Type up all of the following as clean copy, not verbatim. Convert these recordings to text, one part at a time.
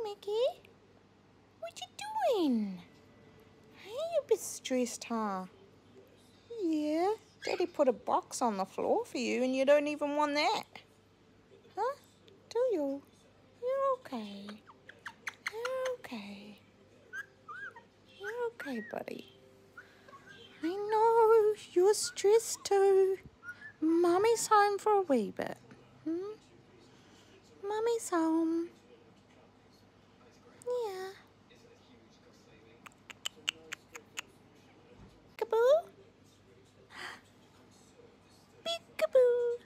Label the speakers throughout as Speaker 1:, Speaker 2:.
Speaker 1: Mickey. What you doing? Hey, you a bit stressed, huh? Yeah. Daddy put a box on the floor for you and you don't even want that. Huh? Do you? You're okay. You're okay. You're okay, buddy. I know. You're stressed too. Mummy's home for a wee bit. Mummy's home. Yeah. Peekaboo. Peekaboo.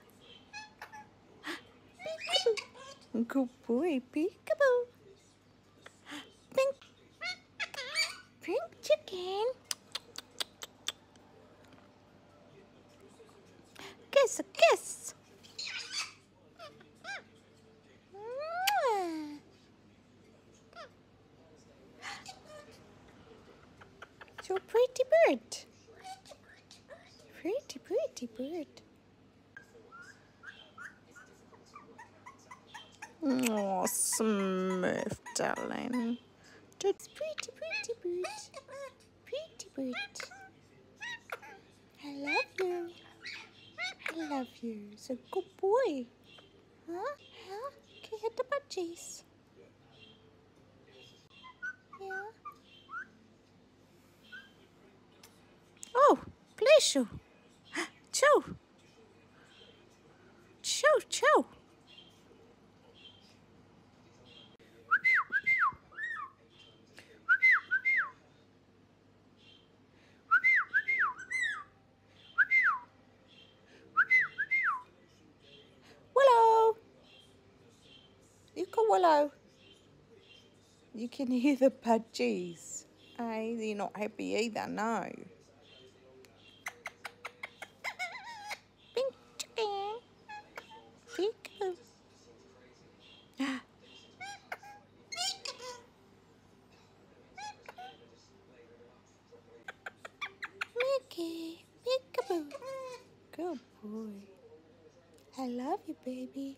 Speaker 1: Peekaboo. Good boy, peekaboo. Pink. Pink chicken. Kiss a kiss. So pretty bird. Pretty bird. Oh, Smurf, darling. That's pretty bird. Pretty bird. I love you. I love you. It's a good boy. Huh? Huh? Can you hit the budgies? Yeah. Oh, bless you. Chew. Chew. Willow. You got Willow. You can hear the budgies. Hey, you're not happy either, no. Pink chicken. Peekaboo. Mickey. Peekaboo. Good boy. I love you, baby.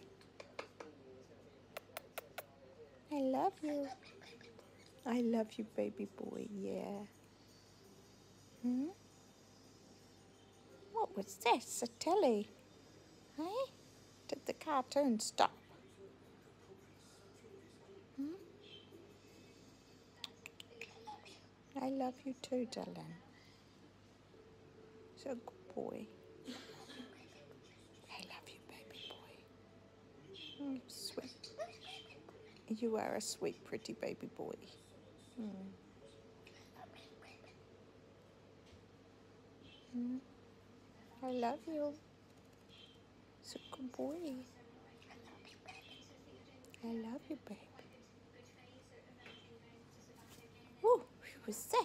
Speaker 1: I love you. I love you, baby boy, yeah. What was this? A telly? Hey? Did the cartoon stop? I love you too, darling. So good boy. I love you, baby boy. Sweet. You are a sweet, pretty baby boy. I love you. So good boy. I love you, babe. Oh, who was that?